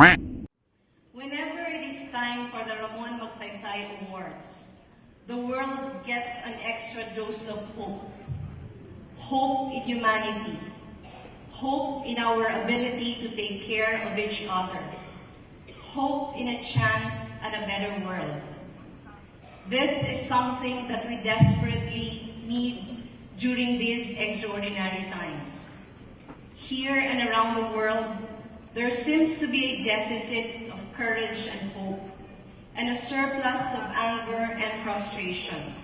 Whenever it is time for the Ramon Magsaysay Awards, the world gets an extra dose of hope. Hope in humanity. Hope in our ability to take care of each other. Hope in a chance at a better world. This is something that we desperately need during these extraordinary times. Here and around the world, there seems to be a deficit of courage and hope, and a surplus of anger and frustration.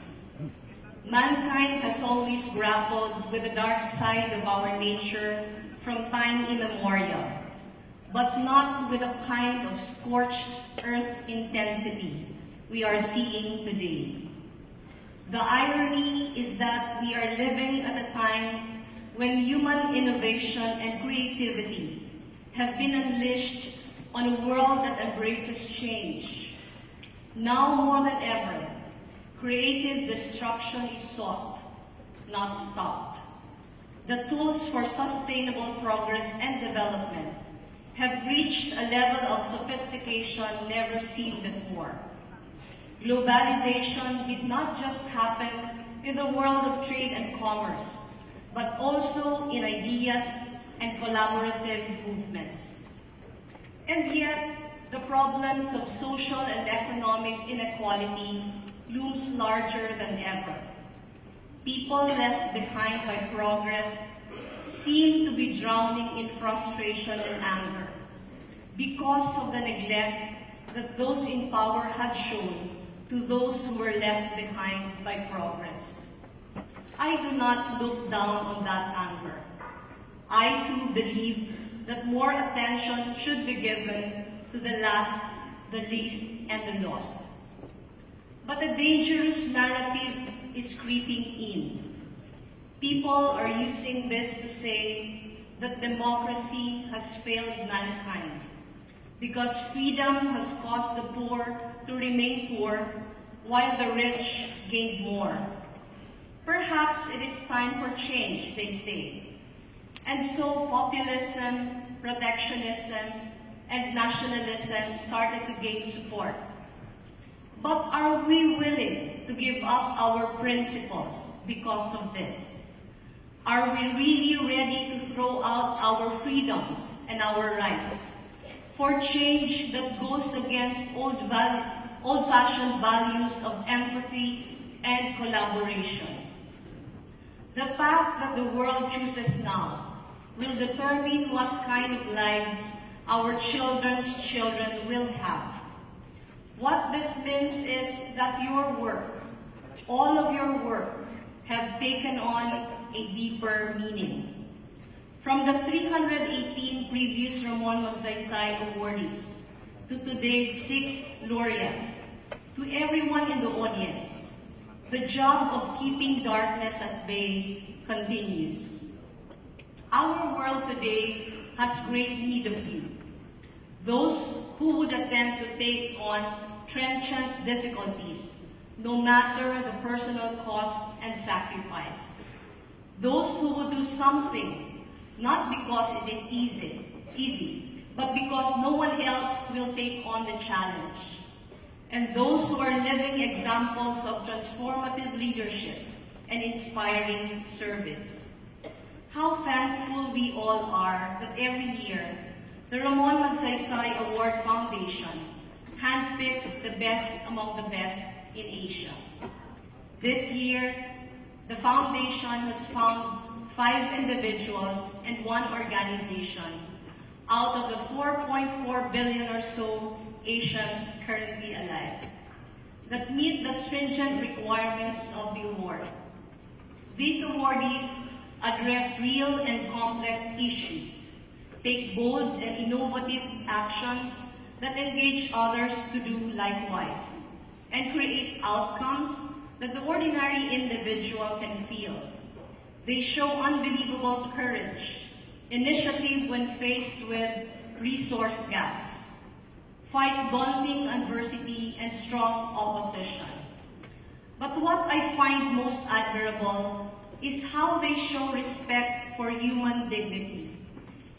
Mankind has always grappled with the dark side of our nature from time immemorial, but not with the kind of scorched earth intensity we are seeing today. The irony is that we are living at a time when human innovation and creativity have been unleashed on a world that embraces change. Now more than ever, creative destruction is sought, not stopped. The tools for sustainable progress and development have reached a level of sophistication never seen before. Globalization did not just happen in the world of trade and commerce, but also in ideas and collaborative movements. And yet, the problems of social and economic inequality looms larger than ever. People left behind by progress seem to be drowning in frustration and anger because of the neglect that those in power had shown to those who were left behind by progress. I do not look down on that anger. I too believe that more attention should be given to the last, the least, and the lost. But a dangerous narrative is creeping in. People are using this to say that democracy has failed mankind because freedom has caused the poor to remain poor while the rich gained more. Perhaps it is time for change, they say. And so populism, protectionism, and nationalism started to gain support. But are we willing to give up our principles because of this? Are we really ready to throw out our freedoms and our rights for change that goes against old-fashioned values of empathy and collaboration? The path that the world chooses now will determine what kind of lives our children's children will have. What this means is that your work, all of your work, have taken on a deeper meaning. From the 318 previous Ramon Magsaysay awardees to today's 6 laureates, to everyone in the audience, the job of keeping darkness at bay continues. Our world today has great need of you. Those who would attempt to take on trenchant difficulties, no matter the personal cost and sacrifice. Those who would do something, not because it is easy, but because no one else will take on the challenge. And those who are living examples of transformative leadership and inspiring service. How thankful we all are that every year, the Ramon Magsaysay Award Foundation handpicks the best among the best in Asia. This year, the foundation has found 5 individuals and 1 organization out of the 4.4 billion or so Asians currently alive that meet the stringent requirements of the award. These awardees address real and complex issues, take bold and innovative actions that engage others to do likewise, and create outcomes that the ordinary individual can feel. They show unbelievable courage, initiative when faced with resource gaps, fight daunting adversity and strong opposition. But what I find most admirable is how they show respect for human dignity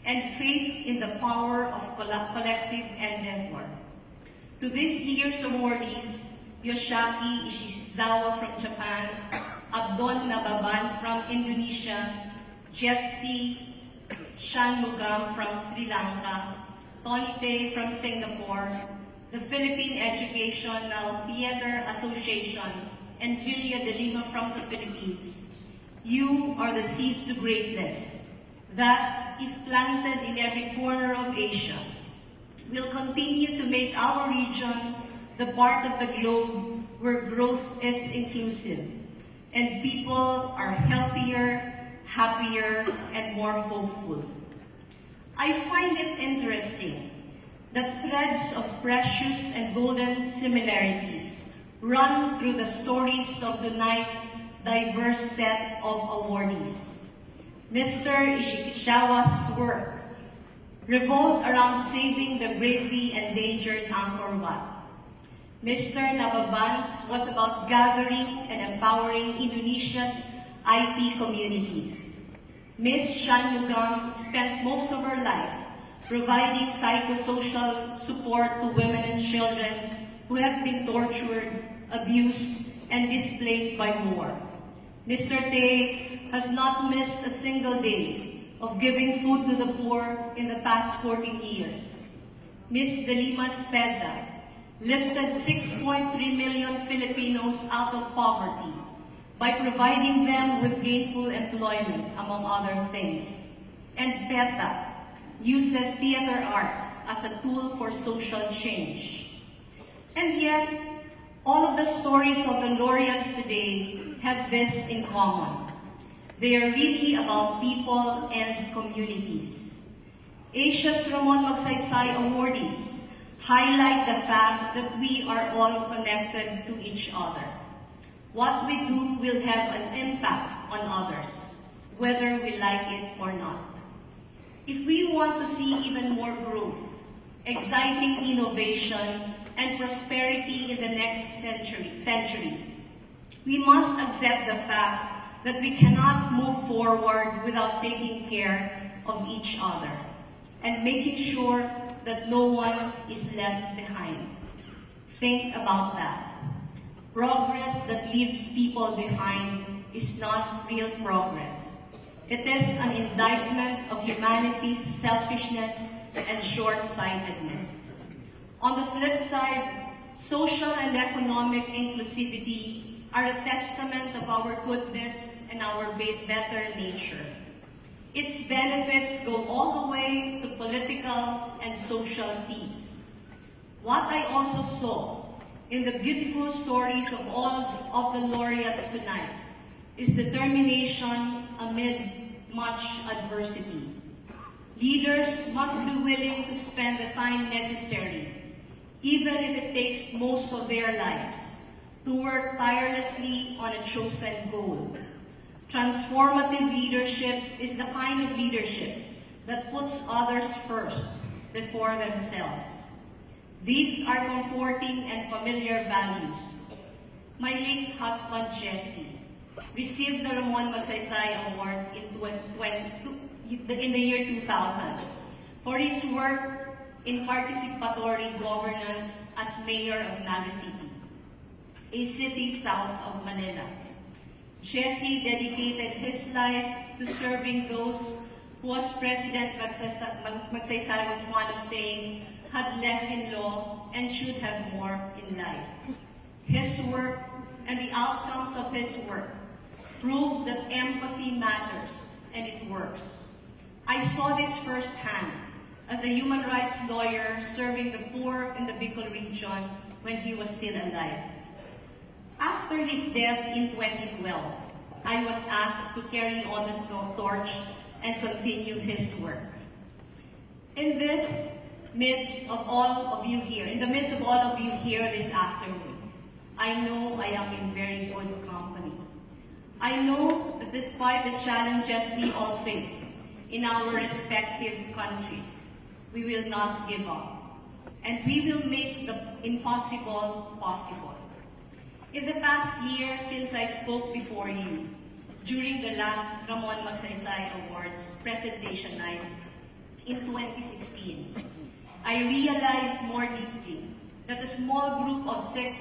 and faith in the power of collective endeavor. To this year's awardees, Yoshiaki Ishizawa from Japan, Abdon Nababan from Indonesia, Jetsi Shanmugam from Sri Lanka, Tony Tay from Singapore, the Philippine Educational Theater Association, and Julia de Lima from the Philippines. You are the seed to greatness that, if planted in every corner of Asia, will continue to make our region the part of the globe where growth is inclusive and people are healthier, happier, and more hopeful. I find it interesting that threads of precious and golden similarities run through the stories of tonight's diverse set of awardees. Mr. Ishizawa's work revolved around saving the gravely endangered Angkor Wat. Mr. Nababan's was about gathering and empowering Indonesia's IT communities. Ms. Shanmugam spent most of her life providing psychosocial support to women and children who have been tortured, abused, and displaced by war. Mr. Tay has not missed a single day of giving food to the poor in the past 14 years. Ms. De Lima's PEZA lifted 6.3 million Filipinos out of poverty by providing them with gainful employment, among other things. And PETA uses theater arts as a tool for social change. And yet, all of the stories of the laureates today have this in common. They are really about people and communities. Asia's Ramon Magsaysay awardees highlight the fact that we are all connected to each other. What we do will have an impact on others, whether we like it or not. If we want to see even more growth, exciting innovation, and prosperity in the next century, we must accept the fact that we cannot move forward without taking care of each other and making sure that no one is left behind. Think about that. Progress that leaves people behind is not real progress. It is an indictment of humanity's selfishness and short-sightedness. On the flip side, social and economic inclusivity are a testament of our goodness and our better nature. Its benefits go all the way to political and social peace. What I also saw in the beautiful stories of all of the laureates tonight is determination amid much adversity. Leaders must be willing to spend the time necessary, even if it takes most of their lives, to work tirelessly on a chosen goal. Transformative leadership is the kind of leadership that puts others first before themselves. These are comforting and familiar values. My late husband, Jesse, received the Ramon Magsaysay Award in the year 2000 for his work in participatory governance as mayor of Naga City, a city south of Manila. Jesse dedicated his life to serving those who, as President Magsaysay was fond of saying, had less in law and should have more in life. His work and the outcomes of his work prove that empathy matters and it works. I saw this firsthand as a human rights lawyer serving the poor in the Bicol region when he was still alive. After his death in 2012, I was asked to carry on the torch and continue his work. In this midst of all of you here, this afternoon, I know I am in very good company. I know that despite the challenges we all face in our respective countries, we will not give up, and we will make the impossible possible. In the past year since I spoke before you, during the last Ramon Magsaysay Awards presentation night, in 2016, I realized more deeply that a small group of 6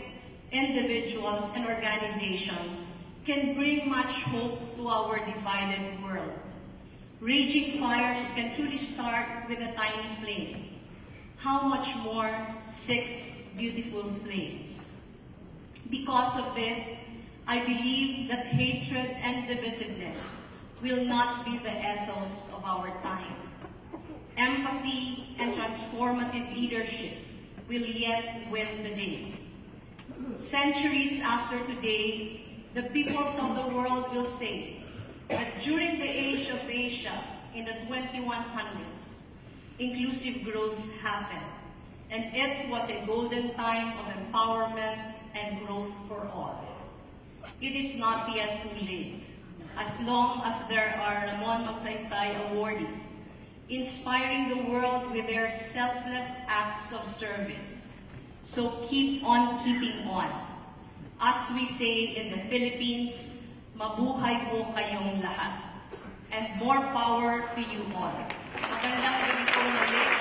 individuals and organizations can bring much hope to our divided world. Raging fires can truly start with a tiny flame. How much more 6 beautiful flames? Because of this, I believe that hatred and divisiveness will not be the ethos of our time. Empathy and transformative leadership will yet win the day. Centuries after today, the peoples of the world will say that during the age of Asia in the 2100s, inclusive growth happened, and it was a golden time of empowerment and growth for all. It is not yet too late, as long as there are Ramon Magsaysay awardees inspiring the world with their selfless acts of service. So keep on keeping on. As we say in the Philippines, mabuhay po kayong lahat. And more power to you all. Magandang gabi po muli.